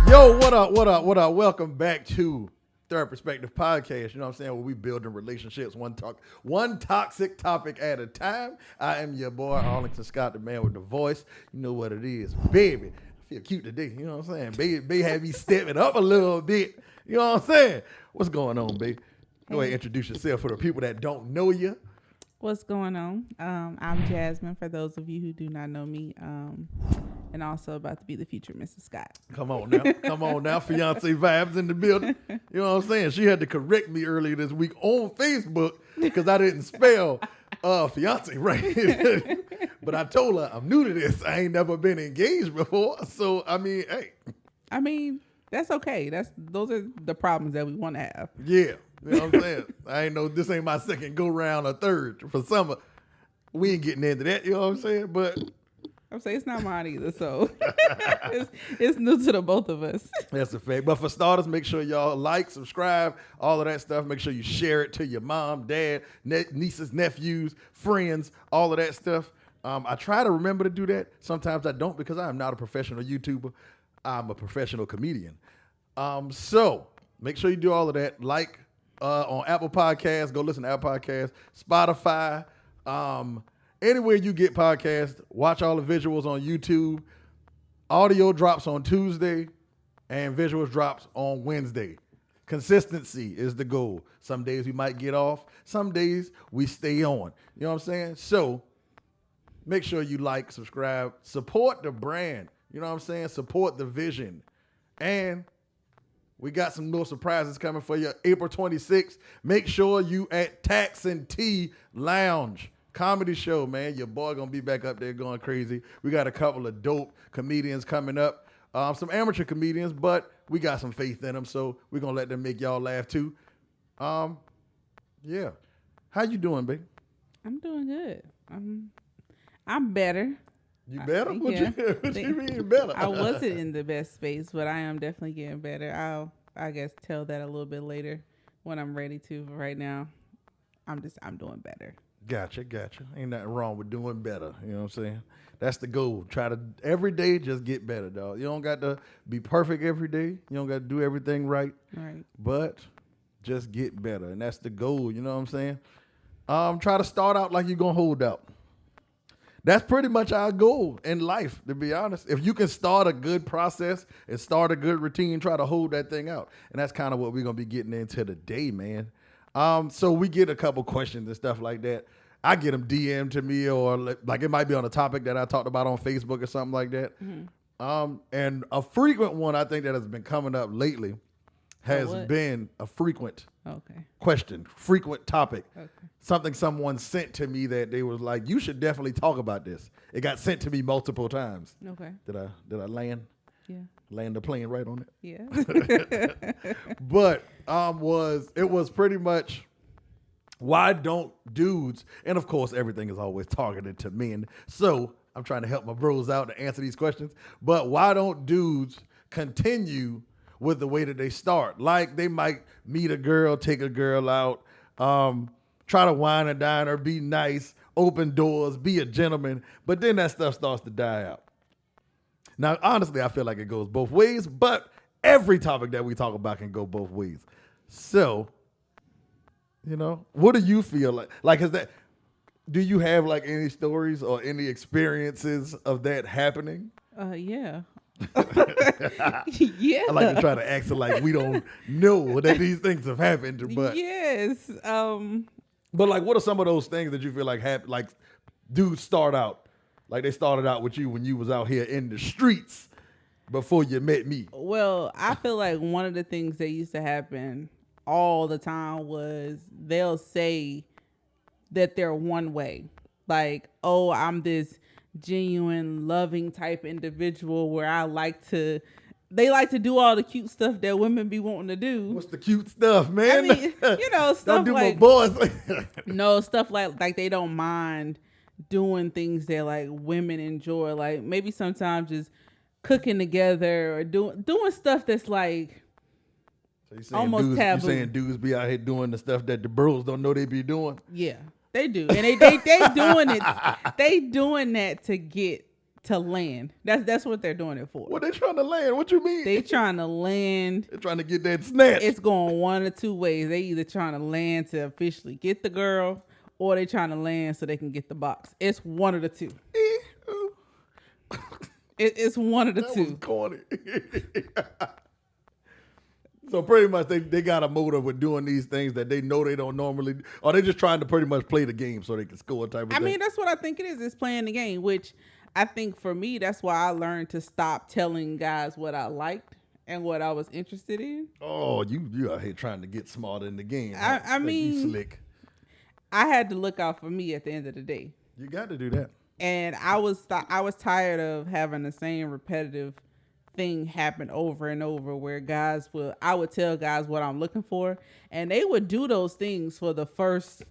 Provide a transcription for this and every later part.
Yo, what up, what up, what up? Welcome back to Third Perspective Podcast. You know what I'm saying? Where we building relationships one toxic topic at a time. I am your boy, Arlington Scott, the man with the voice. You know what it is, baby. I feel cute today. You know what I'm saying? Baby had me stepping up a little bit. You know what I'm saying? What's going on, baby? Go ahead and introduce yourself for the people that don't know you. What's going on? I'm Jasmine, for those of you who do not know me, and also about to be the future Mrs. Scott. Come on now. Fiance vibes in the building. You know what I'm saying? She had to correct me earlier this week on Facebook because I didn't spell fiance right. But I told her I'm new to this. I ain't never been engaged before. So, I mean, hey. I mean, that's okay. Those are the problems that we want to have. Yeah. You know what I'm saying? I ain't know this ain't my second go round or third for summer. We ain't getting into that, you know what I'm saying? But I'm saying it's not mine either, so it's new to the both of us. That's a fact. But for starters, make sure y'all like, subscribe, all of that stuff. Make sure you share it to your mom, dad, nieces, nephews, friends, all of that stuff. I try to remember to do that. Sometimes I don't because I am not a professional YouTuber. I'm a professional comedian. So make sure you do all of that. Like on Apple Podcasts, go listen to Apple Podcasts, Spotify, anywhere you get podcasts. Watch all the visuals on YouTube. Audio drops on Tuesday and visuals drops on Wednesday. Consistency is the goal. Some days we might get off. Some days we stay on. You know what I'm saying? So make sure you like, subscribe, support the brand. You know what I'm saying? Support the vision. And we got some little surprises coming for you. April 26th. Make sure you at Tax and Tea Lounge. Comedy show, man. Your boy gonna be back up there going crazy. We got a couple of dope comedians coming up. Some amateur comedians, but we got some faith in them, so we're gonna let them make y'all laugh too. Yeah. How you doing, babe? I'm doing good. I'm better. You better? What Yeah. you mean better? I wasn't in the best space, but I am definitely getting better. I guess tell that a little bit later when I'm ready to. But right now, I'm doing better. Gotcha. Ain't nothing wrong with doing better. You know what I'm saying? That's the goal. Try to every day just get better, dog. You don't got to be perfect every day. You don't got to do everything right. Right. But just get better. And that's the goal. You know what I'm saying? Try to start out like you're going to hold out. That's pretty much our goal in life, to be honest. If you can start a good process and start a good routine, try to hold that thing out. And that's kind of what we're going to be getting into today, man. So we get a couple questions and stuff like that. I get them DM'd to me or like it might be on a topic that I talked about on Facebook or something like that. Mm-hmm. And a frequent one I think that has been coming up lately has been a frequent question, frequent topic. Okay. Something someone sent to me that they was like, you should definitely talk about this. It got sent to me multiple times. Okay. Did I land? Yeah. Land the plane right on it? Yeah. But it was pretty much, why don't dudes, and of course everything is always targeted to men, so I'm trying to help my bros out to answer these questions, but why don't dudes continue with the way that they start? Like they might meet a girl, take a girl out, try to wine and dine her, be nice, open doors, be a gentleman, but then that stuff starts to die out. Now, honestly, I feel like it goes both ways, but every topic that we talk about can go both ways. So, you know, what do you feel like? Like, do you have like any stories or any experiences of that happening? Yeah. Yeah. I like to try to act like we don't know that these things have happened, but yes. But like, what are some of those things that you feel like happen? Like, dudes start out like they started out with you when you was out here in the streets before you met me. Well, I feel like one of the things that used to happen all the time was they'll say that they're one way, like, oh, I'm this genuine, loving type individual where they like to do all the cute stuff that women be wanting to do. What's the cute stuff, man? I mean, you know, stuff don't do like my boys. No, stuff like they don't mind doing things that like women enjoy, like maybe sometimes just cooking together or doing stuff that's like almost taboo. You saying dudes be out here doing the stuff that the bros don't know they be doing? Yeah, they do, and they doing it. They doing that to get to land. That's what they're doing it for. What they trying to land? What you mean? They trying to land. They're trying to get that snatch. It's going one or two ways. They either trying to land to officially get the girl, or they trying to land so they can get the box. It's one of the two. It's one of the that two. Was corny. So pretty much they got a motive with doing these things that they know they don't normally, or they just trying to pretty much play the game so they can score type of thing. I mean, that's what I think it is. It's playing the game, which I think for me, that's why I learned to stop telling guys what I liked and what I was interested in. Oh, you out here trying to get smarter in the game. I mean, you slick. I had to look out for me at the end of the day. You got to do that. And I was tired of having the same repetitive thing happen over and over, where I would tell guys what I'm looking for, and they would do those things for the first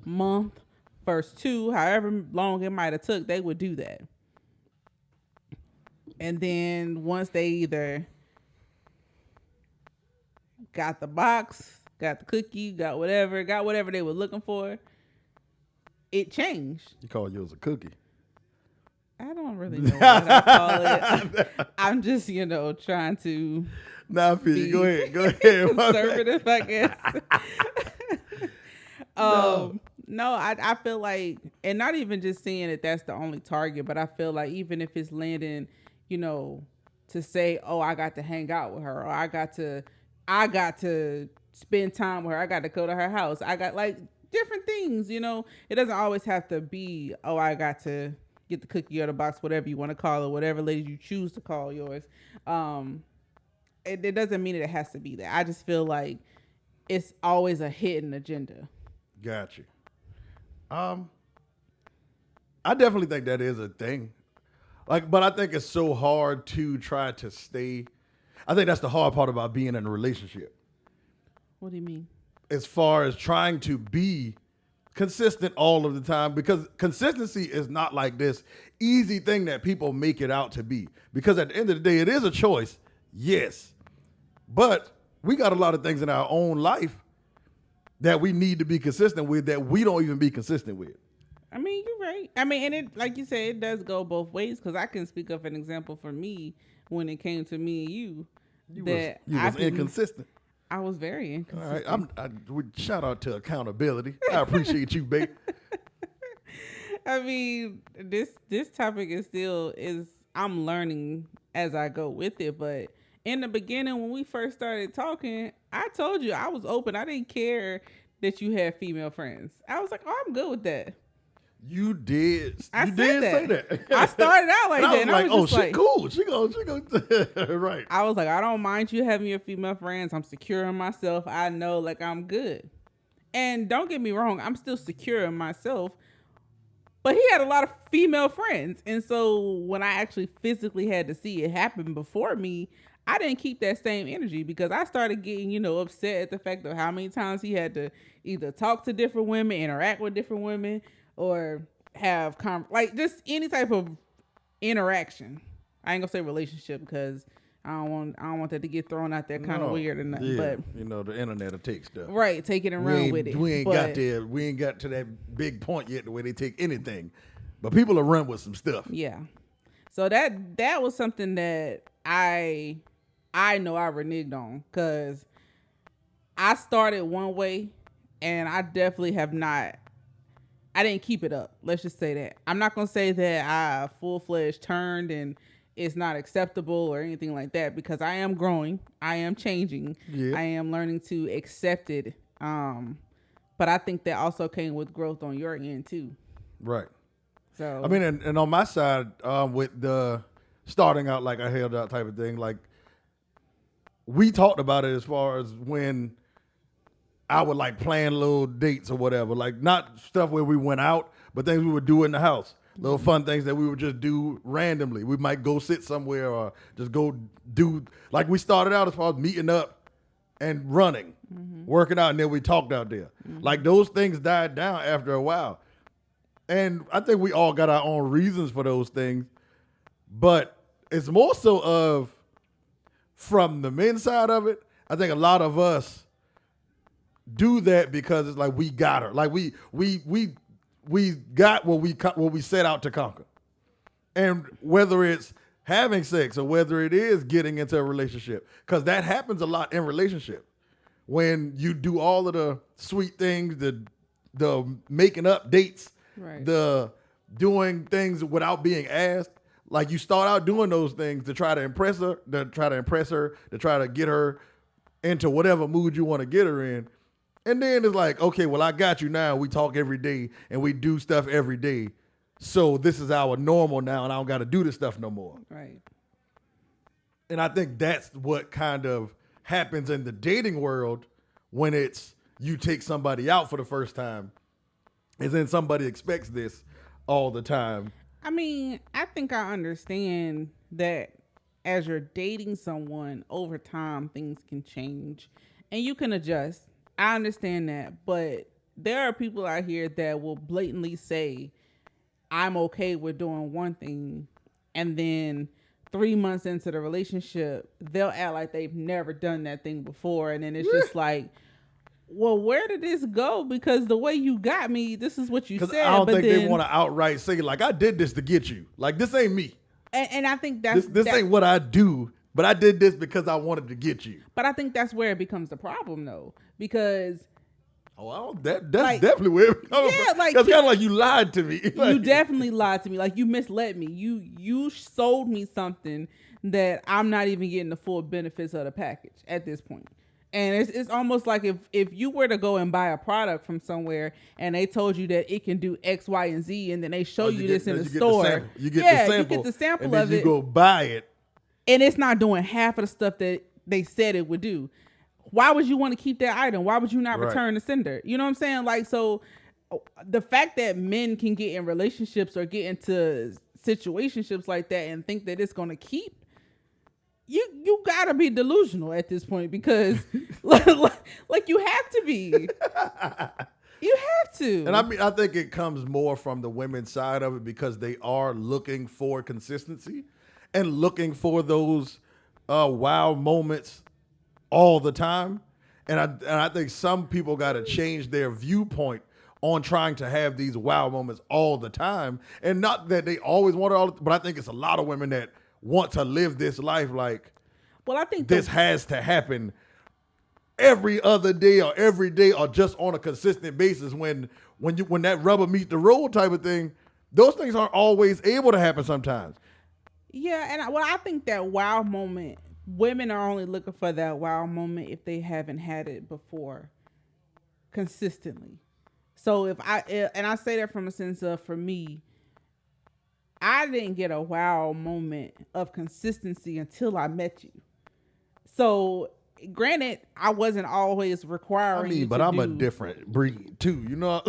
month, first two, however long it might have took. They would do that, and then once they either got the box, got the cookie, got whatever they were looking for, it changed. You call yours a cookie? I don't really know what I call it. I'm just, trying to Nah, Pete, go ahead. conservative, I guess. No, I feel like, and not even just saying that that's the only target, but I feel like even if it's landing, to say, oh, I got to hang out with her, or I got to spend time with her, I got to go to her house, I got like different things, it doesn't always have to be, oh, I got to get the cookie or the box, whatever you want to call it, whatever lady you choose to call yours. It doesn't mean it has to be that. I just feel like it's always a hidden agenda. Got you. I definitely think that is a thing. But I think it's so hard to try to stay. I think that's the hard part about being in a relationship. What do you mean? As far as trying to be consistent all of the time, because consistency is not like this easy thing that people make it out to be. Because at the end of the day, it is a choice, yes. But we got a lot of things in our own life that we need to be consistent with that we don't even be consistent with. I mean, you're right. I mean, and it, like you said, it does go both ways, because I can speak of an example for me when it came to me and you. You was inconsistent. I was very inconsistent. All right, we shout out to accountability. I appreciate you, babe. I mean, this topic is I'm learning as I go with it. But in the beginning, when we first started talking, I told you I was open. I didn't care that you had female friends. I was like, oh, I'm good with that. You did. I you said did that. say that. I started out like that. And I was like, oh, she like, cool. She go. Right. I was like, I don't mind you having your female friends. I'm secure in myself. I know, like, I'm good. And don't get me wrong, I'm still secure in myself. But he had a lot of female friends. And so when I actually physically had to see it happen before me, I didn't keep that same energy, because I started getting, upset at the fact of how many times he had to either talk to different women, interact with different women, or have just any type of interaction. I ain't gonna say relationship, because I don't want that to get thrown out there kind of weird or nothing. Yeah, but the internet will take stuff. Right, take it and run with it. We ain't got there. We ain't got to that big point yet where they take anything. But people will run with some stuff. Yeah. So that was something that I know I reneged on, because I started one way and I definitely have not. I didn't keep it up. Let's just say that. I'm not going to say that I full-fledged turned and it's not acceptable or anything like that, because I am growing. I am changing. Yeah. I am learning to accept it. But I think that also came with growth on your end too. Right. So I mean, and on my side, with the starting out like I held out type of thing, like we talked about it as far as when I would like plan little dates or whatever, like not stuff where we went out, but things we would do in the house, little fun things that we would just do randomly. We might go sit somewhere or just go do, like we started out as far as meeting up and running, working out, and then we talked out there. Like those things died down after a while. And I think we all got our own reasons for those things, but it's more so of from the men's side of it. I think a lot of us do that because it's like we got her, like we got what we set out to conquer. And whether it's having sex or whether it is getting into a relationship, because that happens a lot in relationship. When you do all of the sweet things, the making up dates, Right. the doing things without being asked. Like you start out doing those things to try to impress her, to try to get her into whatever mood you want to get her in. And then it's like, okay, well, I got you now. We talk every day and we do stuff every day. So this is our normal now, and I don't got to do this stuff no more. Right. And I think that's what kind of happens in the dating world when it's you take somebody out for the first time, is then somebody expects this all the time. I mean, I think I understand that as you're dating someone over time, things can change and you can adjust. I understand that. But there are people out here that will blatantly say, I'm okay with doing one thing. And then 3 months into the relationship, they'll act like they've never done that thing before. And then it's just like, well, where did this go? Because the way you got me, this is what you said. Because I don't think they want to outright say, like, I did this to get you. Like, this ain't me. And I think that's... This ain't what I do, but I did this because I wanted to get you. But I think that's where it becomes the problem, though. Because... Oh, that's like, definitely where it comes from. Yeah, like... It's kind of like you lied to me. Like, you definitely lied to me. Like, you misled me. You sold me something that I'm not even getting the full benefits of the package at this point. And it's almost like if you were to go and buy a product from somewhere and they told you that it can do X, Y, and Z, and then they show you this in the store. You get the sample. You get the sample and then of you it. go buy it. And it's not doing half of the stuff that they said it would do. Why would you want to keep that item? Why would you not return the sender? You know what I'm saying? Like, so the fact that men can get in relationships or get into situationships like that and think that it's going to keep, you gotta be delusional at this point because like you have to be. You have to. And I mean, I think it comes more from the women's side of it because they are looking for consistency and looking for those wow moments all the time. And I think some people got to change their viewpoint on trying to have these wow moments all the time. And not that they always want it all, but I think it's a lot of women that want to live this life like, well, I think this has to happen every other day or every day or just on a consistent basis. When that rubber meets the road type of thing, those things aren't always able to happen sometimes. Yeah, and I think that wow moment, women are only looking for that wow moment if they haven't had it before consistently. So I say that from a sense of, for me, I didn't get a wow moment of consistency until I met you. So, granted, I wasn't always requiring you to but I'm a different breed too, you know?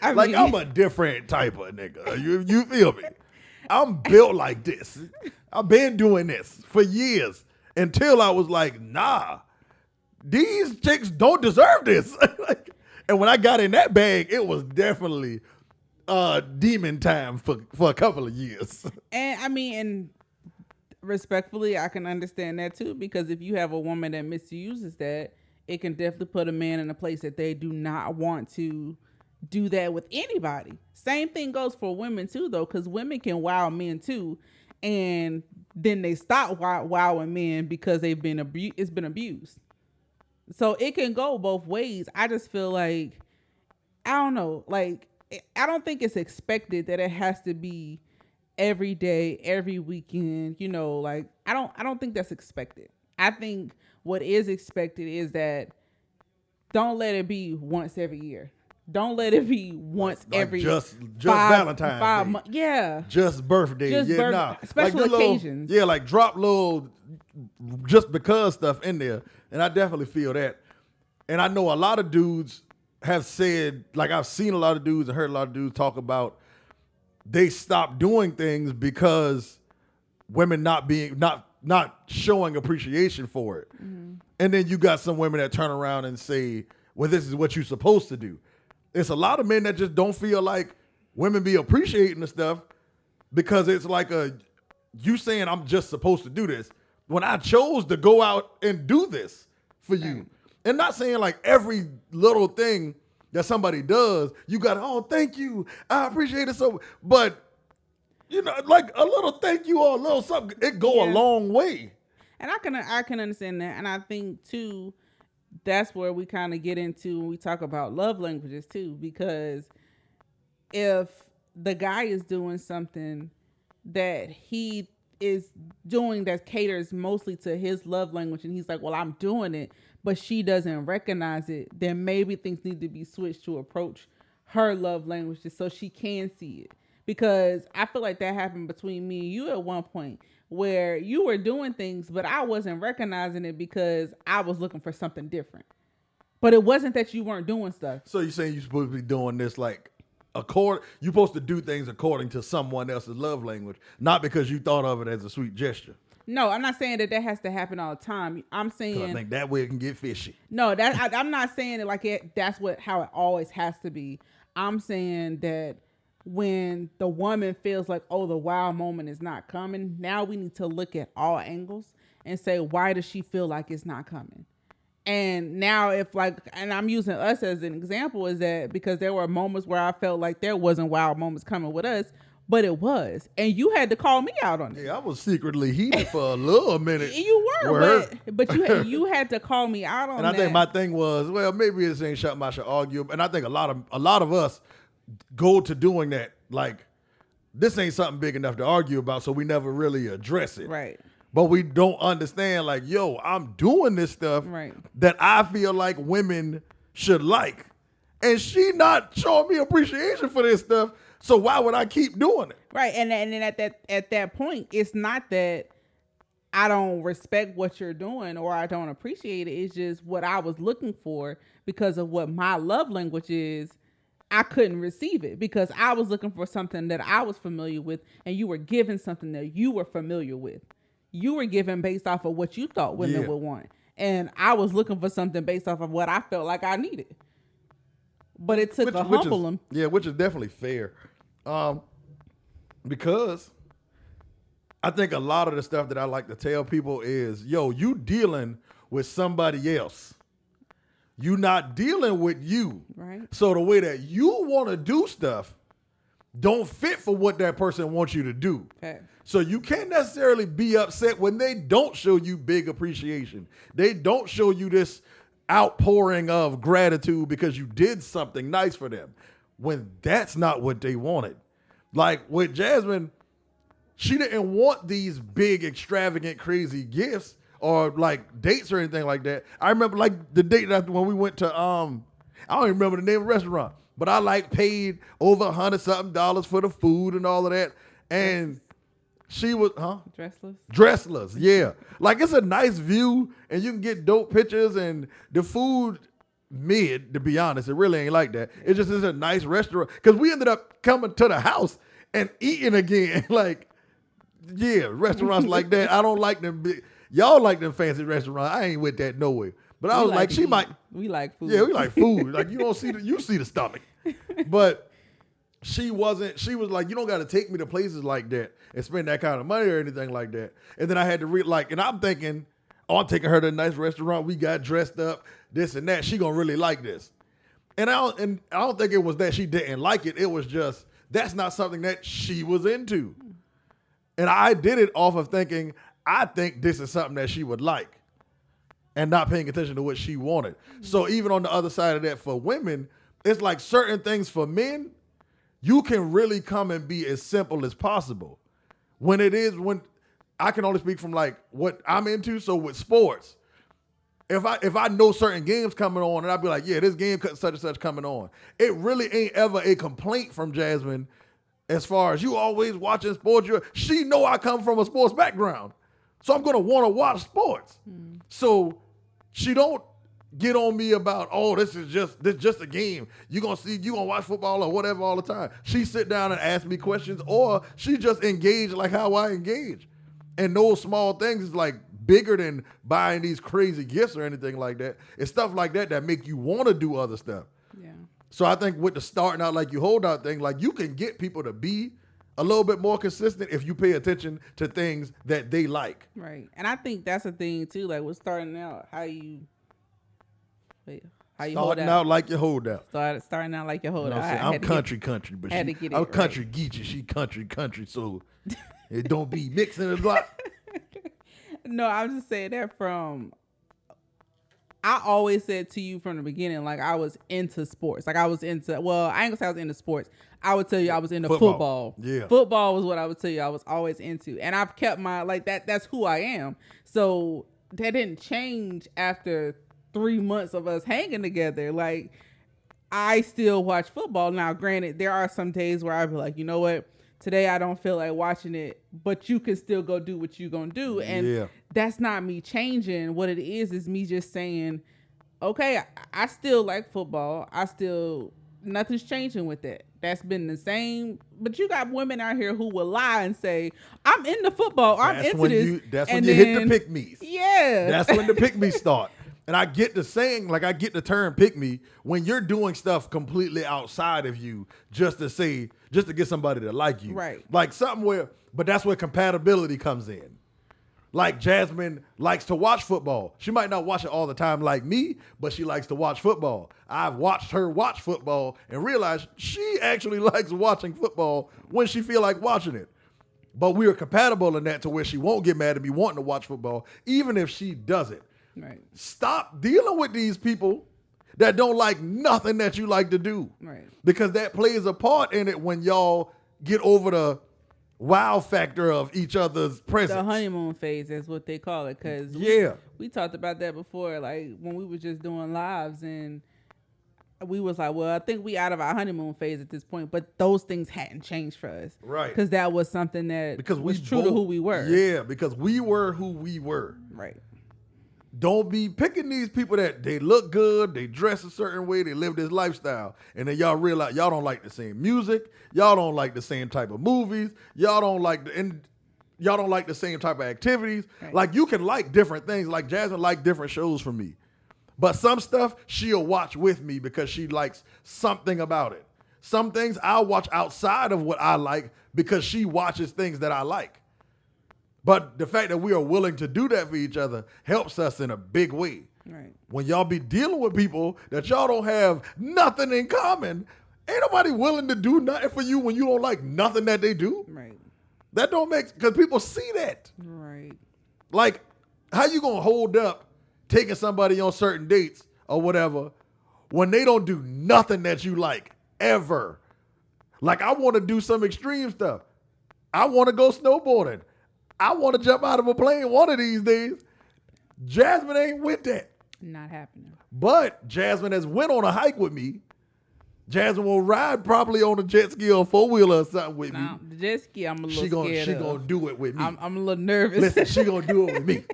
I'm a different type of nigga. You feel me? I'm built like this. I've been doing this for years until I was like, nah, these chicks don't deserve this. And when I got in that bag, it was definitely demon time for a couple of years. And I mean, and respectfully, I can understand that too, because if you have a woman that misuses that, it can definitely put a man in a place that they do not want to do that with anybody. Same thing goes for women too, though, because women can wow men too, and then they stop wowing men because it's been abused. So it can go both ways. I just feel like, I don't know, like, I don't think it's expected that it has to be every day, every weekend, you know, like I don't think that's expected. I think what is expected is that don't let it be once every year. Don't let it be once every just Valentine's Day. Yeah. Just birthdays. Special occasions. Like drop little just because stuff in there. And I definitely feel that. And I know a lot of dudes have said, like I've seen a lot of dudes and heard a lot of dudes talk about they stopped doing things because women not showing appreciation for it. Mm-hmm. And then you got some women that turn around and say, well, this is what you're supposed to do. It's a lot of men that just don't feel like women be appreciating the stuff because it's like you saying I'm just supposed to do this when I chose to go out and do this for you. And not saying like every little thing that somebody does, you got, oh, thank you, I appreciate it so. But You know, like a little thank you or a little something, it go a Yeah. long way. And I can understand that. And I think too, that's where we kind of get into when we talk about love languages too, because if the guy is doing something that he is doing that caters mostly to his love language and he's like, well, I'm doing it, but she doesn't recognize it, then maybe things need to be switched to approach her love languages so she can see it. Because I feel like that happened between me and you at one point where you were doing things, but I wasn't recognizing it because I was looking for something different. But it wasn't that you weren't doing stuff. So you're saying you're supposed to be doing this like you're supposed to do things according to someone else's love language, not because you thought of it as a sweet gesture. No, I'm not saying that has to happen all the time. I'm 'Cause saying I think that way it can get fishy. no. I'm not saying it like that's how it always has to be. I'm saying that when the woman feels like, oh, the wow moment is not coming, now we need to look at all angles and say, why does she feel like it's not coming? And now if like, and I'm using us as an example, is that because there were moments where I felt like there wasn't wild moments coming with us, but it was. And you had to call me out on it. Yeah, I was secretly heated for a little minute. You were, Word. but you had to call me out on And that. I think my thing was, well, maybe this ain't something I should argue. And I think a lot of us go to doing that like this ain't something big enough to argue about, so we never really address it. Right. But we don't understand, like, yo, I'm doing this stuff Right. that I feel like women should like. And she not showing me appreciation for this stuff. So why would I keep doing it? Right. And then at that point, it's not that I don't respect what you're doing or I don't appreciate it. It's just what I was looking for because of what my love language is. I couldn't receive it because I was looking for something that I was familiar with and you were given something that you were familiar with. You were given based off of what you thought women would want. And I was looking for something based off of what I felt like I needed. But it took humble them. Yeah, which is definitely fair. Because I think a lot of the stuff that I like to tell people is, yo, you dealing with somebody else. You not dealing with you. Right. So the way that you want to do stuff don't fit for what that person wants you to do. Okay. So you can't necessarily be upset when they don't show you big appreciation. They don't show you this outpouring of gratitude because you did something nice for them when that's not what they wanted. Like with Jasmine, she didn't want these big, extravagant, crazy gifts or like dates or anything like that. I remember like the date after when we went to, I don't even remember the name of the restaurant, but I like paid over $100-something for the food and all of that. And she was, Dressless? Dressless, yeah. Like it's a nice view and you can get dope pictures and the food mid, to be honest. It really ain't like that. It just is a nice restaurant. Cause we ended up coming to the house and eating again. Like, yeah, restaurants like that. I don't like them big. Y'all like them fancy restaurants. I ain't with that no way. But I was like, she might. We like food. Yeah, we like food. Like you don't see you see the stomach. But she was like, you don't got to take me to places like that and spend that kind of money or anything like that. And then I had to and I'm thinking, oh, I'm taking her to a nice restaurant. We got dressed up, this and that. She gonna really like this. And I don't think it was that she didn't like it. It was just that's not something that she was into. And I did it off of thinking, I think this is something that she would like and not paying attention to what she wanted. So even on the other side of that for women, it's like certain things for men, you can really come and be as simple as possible. When I can only speak from like what I'm into. So with sports, if I know certain games coming on and I'd be like, yeah, this game such and such coming on. It really ain't ever a complaint from Jasmine as far as you always watching sports. She know I come from a sports background. So I'm going to want to watch sports. So she don't get on me about, oh, this just a game. You going to watch football or whatever all the time. She sit down and ask me questions or she just engage like how I engage. And those small things is like bigger than buying these crazy gifts or anything like that. It's stuff like that that make you want to do other stuff. Yeah. So I think with the starting out like you hold out thing, like you can get people to be a little bit more consistent if you pay attention to things that they like. Right. And I think that's a thing too, like with starting out, how How you hold Starting out. out like you hold out. Starting out like your hold You know out. what I'm saying? I'm country, but had to get it I'm right. country Geechee. She country, so it don't be mixing it up. No, I'm just saying that I always said to you from the beginning, like I was into sports. Like I was into, well, I ain't gonna say I was into sports. I would tell you I was into football. Yeah. Football was what I would tell you I was always into. And I've kept my, like that's who I am. So that didn't change after 3 months of us hanging together. Like I still watch football. Now, granted, there are some days where I'd be like, you know what? Today I don't feel like watching it, but you can still go do what you're going to do. And that's not me changing. What it is me just saying, okay, I still like football. Nothing's changing with that. That's been the same. But you got women out here who will lie and say, I'm into football. I'm into this. That's when you hit the pick-me's. Yeah. That's when the pick-me's start. And I get the saying, like I get the term pick-me when you're doing stuff completely outside of you just to get somebody to like you. Right. Like but that's where compatibility comes in. Like Jasmine likes to watch football. She might not watch it all the time like me, but she likes to watch football. I've watched her watch football and realized she actually likes watching football when she feel like watching it. But we are compatible in that to where she won't get mad at me wanting to watch football, even if she doesn't. Right. Stop dealing with these people that don't like nothing that you like to do. Right. Because that plays a part in it when y'all get over the wow factor of each other's presence. The honeymoon phase is what they call it. Because we talked about that before, like when we were just doing lives and we was like, well, I think we out of our honeymoon phase at this point, but those things hadn't changed for us. Right. Because that was something that was true to who we were. Yeah, because we were who we were. Right. Don't be picking these people that they look good, they dress a certain way, they live this lifestyle, and then y'all realize y'all don't like the same music, y'all don't like the same type of movies, y'all don't like the same type of activities. Right. Like you can like different things. Like Jasmine like different shows from me, but some stuff she'll watch with me because she likes something about it. Some things I'll watch outside of what I like because she watches things that I like. But the fact that we are willing to do that for each other helps us in a big way. Right. When y'all be dealing with people that y'all don't have nothing in common, ain't nobody willing to do nothing for you when you don't like nothing that they do. Right. That don't make, because people see that. Right. Like, how you gonna hold up taking somebody on certain dates or whatever when they don't do nothing that you like ever? Like, I want to do some extreme stuff. I want to go snowboarding. I want to jump out of a plane one of these days. Jasmine ain't with that. Not happening. But Jasmine has went on a hike with me. Jasmine will ride probably on a jet ski or four-wheeler or something with me. The jet ski, I'm a little scared She of. gonna do it with me. I'm a little nervous. Listen, she gonna do it with me.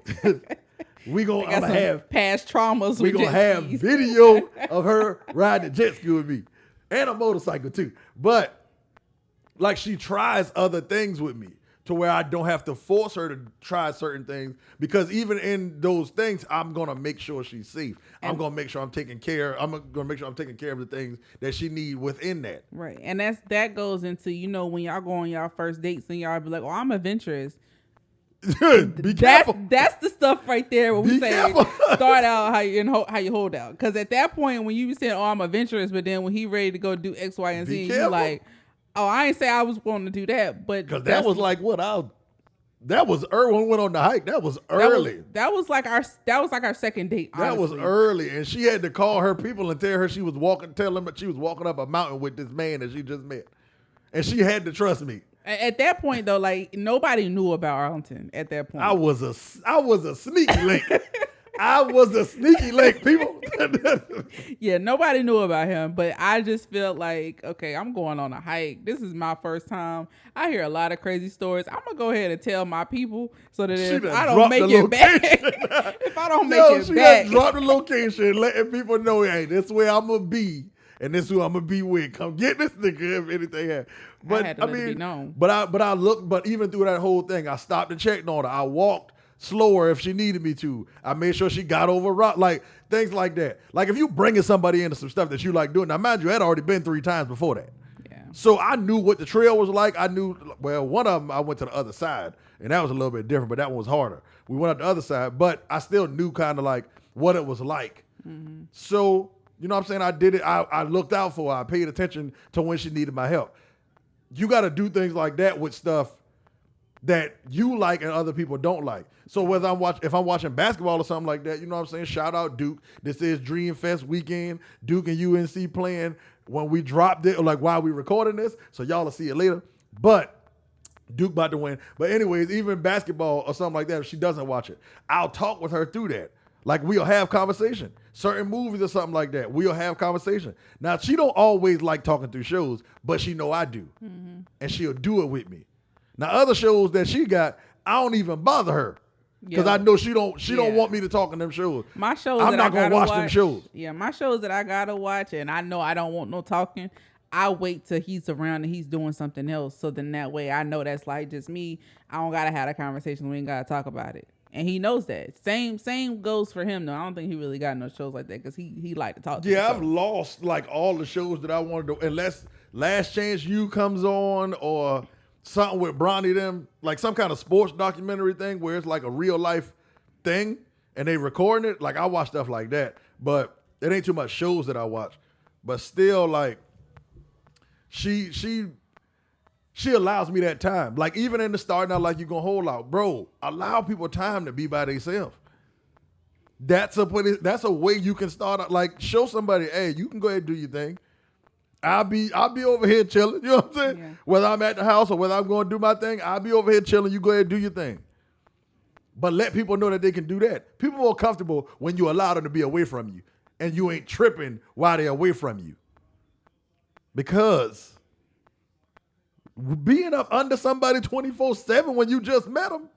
I'm gonna have past traumas. We gonna have video of her riding the jet ski with me. And a motorcycle too. But like she tries other things with me to where I don't have to force her to try certain things, because even in those things, I'm going to make sure she's safe. I'm going to make sure I'm taking care of the things that she need within that. Right. And that goes into, when y'all go on y'all first dates and y'all be like, oh, I'm adventurous. Be careful. That's the stuff right there where we Be say careful. start out how you hold out. Because at that point, when you saying, oh, I'm adventurous, but then when he ready to go do X, Y, and Z, you like, oh, I ain't say I was wanting to do that, but because that was like that was early when we went on the hike. That was early. That was like our second date. Honestly. That was early, and she had to call her people and tell them she was walking up a mountain with this man that she just met, and she had to trust me. At that point, though, like nobody knew about Arlington. At that point, I was a sneaky link. I was a sneaky link, people. Yeah, nobody knew about him, but I just felt like, okay, I'm going on a hike. This is my first time. I hear a lot of crazy stories. I'm gonna go ahead and tell my people so that if I don't make it back, if I don't make it back, drop the location, letting people know, hey, this is where I'm gonna be, and this is who I'm gonna be with. Come get this nigga if anything happens. But I mean, but even through that whole thing, I stopped and checked on her. I walked slower if she needed me to. I made sure she got over rock, like things like that. Like if you bringing somebody into some stuff that you like doing, now mind you, I had already been 3 times before that. Yeah. So I knew what the trail was like. I knew, well, one of them I went to the other side, and that was a little bit different, but that one was harder. We went up the other side, but I still knew kind of like what it was like. Mm-hmm. So You know what I'm saying? I did it. I looked out for her. I paid attention to when she needed my help. You got to do things like that with stuff that you like and other people don't like. So whether if I'm watching basketball or something like that, you know what I'm saying? Shout out Duke. This is Dream Fest weekend. Duke and UNC playing when we dropped it, or like while we recording this. So y'all will see it later. But Duke about to win. But anyways, even basketball or something like that, if she doesn't watch it, I'll talk with her through that. Like we'll have conversation. Certain movies or something like that, we'll have conversation. Now she don't always like talking through shows, but she know I do, and she'll do it with me. Now other shows that she got, I don't even bother her because I know she don't want me to talk in them shows. My shows, I'm not gonna watch them shows. Yeah, my shows that I gotta watch, and I know I don't want no talking. I wait till he's around and he's doing something else, so then that way I know that's like just me. I don't gotta have a conversation. We ain't gotta talk about it. And he knows that. Same goes for him though. I don't think he really got no shows like that because he like to talk. Yeah, I've lost like all the shows that I wanted to, unless Last Chance You comes on or something with Bronny them, like some kind of sports documentary thing where it's like a real life thing and they recording it. Like I watch stuff like that, but it ain't too much shows that I watch. But still, like she allows me that time. Like even in the start, not like you gonna hold out, bro. Allow people time to be by themselves. That's a way you can start out. Like show somebody, hey, you can go ahead and do your thing. I'll be over here chilling. You know what I'm saying? Yeah. Whether I'm at the house or whether I'm going to do my thing, I'll be over here chilling. You go ahead and do your thing. But let people know that they can do that. People are more comfortable when you allow them to be away from you and you ain't tripping while they're away from you. Because being up under somebody 24/7 when you just met them,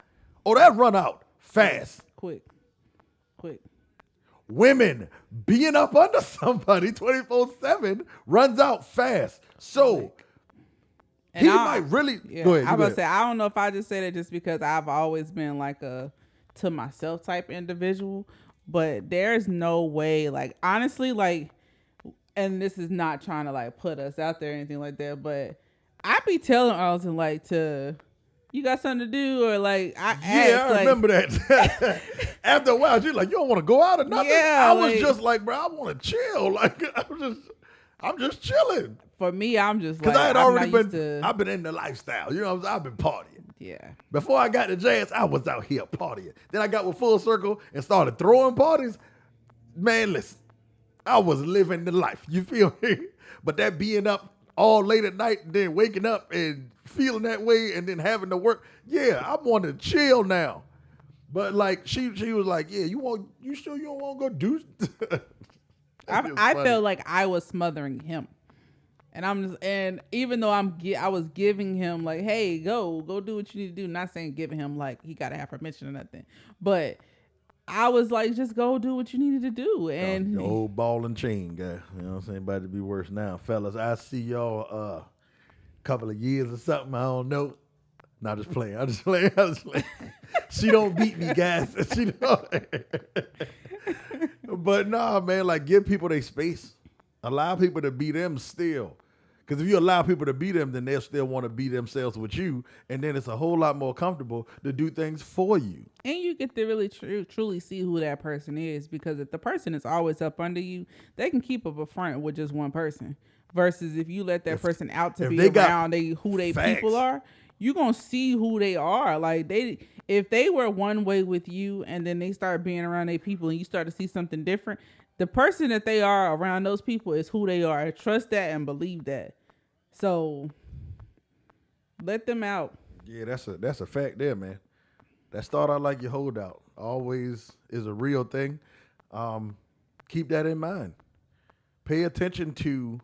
that run out fast. Quick. Women being up under somebody 24/7 runs out fast. So and he might really go ahead. I was about to say, I don't know if I just said it just because I've always been like a to myself type individual, but there's no way, like honestly, like, and this is not trying to like put us out there or anything like that, but I be telling Arlington like you got something to do, or like I remember that. After a while, she's like, you don't want to go out or nothing. Yeah, I was just like, bro, I want to chill. Like I'm just chilling. For me, I'm just like, because I had already I've been in the lifestyle. You know, I've been partying. Yeah. Before I got to Jazz, I was out here partying. Then I got with Full Circle and started throwing parties. Man, listen, I was living the life. You feel me? But that being up all late at night and then waking up and feeling that way and then having to work. Yeah, I want to chill now. But like she was like, yeah, you sure you don't want to go do? I felt like I was smothering him. And even though I was giving him like, hey, go do what you need to do. Not saying giving him like he got to have permission or nothing. But I was like, just go do what you needed to do. And the old ball and chain guy. You know what I'm saying? About to be worse now. Fellas, I see y'all a couple of years or something. I don't know. Not just playing. I'm just playing. She don't beat me, guys. She don't. But nah, man, like give people their space. Allow people to be them still. Because if you allow people to be them, then they'll still want to be themselves with you. And then it's a whole lot more comfortable to do things for you. And you get to really truly see who that person is. Because if the person is always up under you, they can keep up a front with just one person. Versus if you let that person out to be around who they people are, you're going to see who they are. Like if they were one way with you and then they start being around their people and you start to see something different, the person that they are around those people is who they are. Trust that and believe that. So let them out. Yeah, that's a fact there, man. That start out like your holdout always is a real thing. Keep that in mind. Pay attention to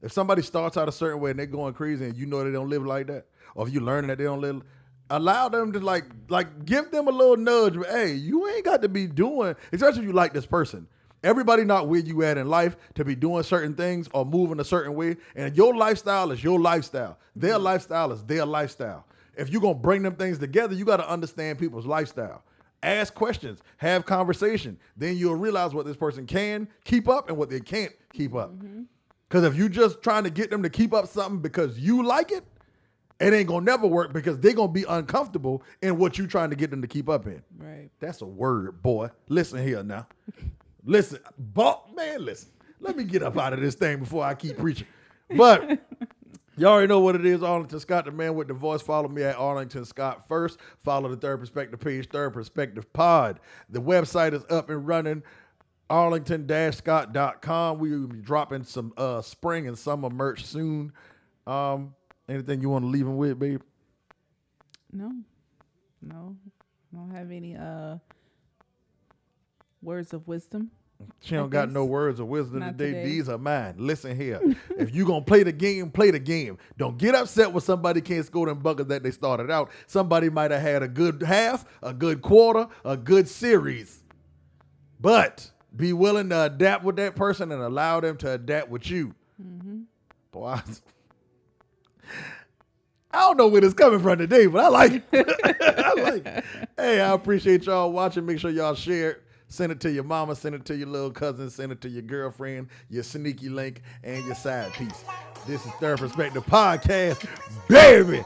if somebody starts out a certain way and they're going crazy and you know they don't live like that, or if you're learning that they don't live, allow them to like give them a little nudge. Hey, you ain't got to be doing, especially if you like this person. Everybody not where you at in life to be doing certain things or moving a certain way. And your lifestyle is your lifestyle. Their lifestyle is their lifestyle. If you're going to bring them things together, you got to understand people's lifestyle. Ask questions. Have conversation. Then you'll realize what this person can keep up and what they can't keep up. Because if you just trying to get them to keep up something because you like it, it ain't going to never work because they're going to be uncomfortable in what you're trying to get them to keep up in. Right. That's a word, boy. Listen here now. Listen, man, listen. Let me get up out of this thing before I keep preaching. But you already know what it is. Arlington Scott, the man with the voice. Follow me at Arlington Scott first. Follow the Third Perspective page, Third Perspective Pod. The website is up and running. Arlington-Scott.com. We will be dropping some spring and summer merch soon. Anything you want to leave them with, babe? No. I don't have any words of wisdom. She don't got no words of wisdom today. Today. These are mine. Listen here. If you going to play the game, play the game. Don't get upset when somebody can't score them buckets that they started out. Somebody might have had a good half, a good quarter, a good series. But be willing to adapt with that person and allow them to adapt with you. Mm-hmm. Boy, I don't know where it's coming from today, but I like it. Hey, I appreciate y'all watching. Make sure y'all share it. Send it to your mama, send it to your little cousin, send it to your girlfriend, your sneaky link, and your side piece. This is Third Perspective Podcast, baby.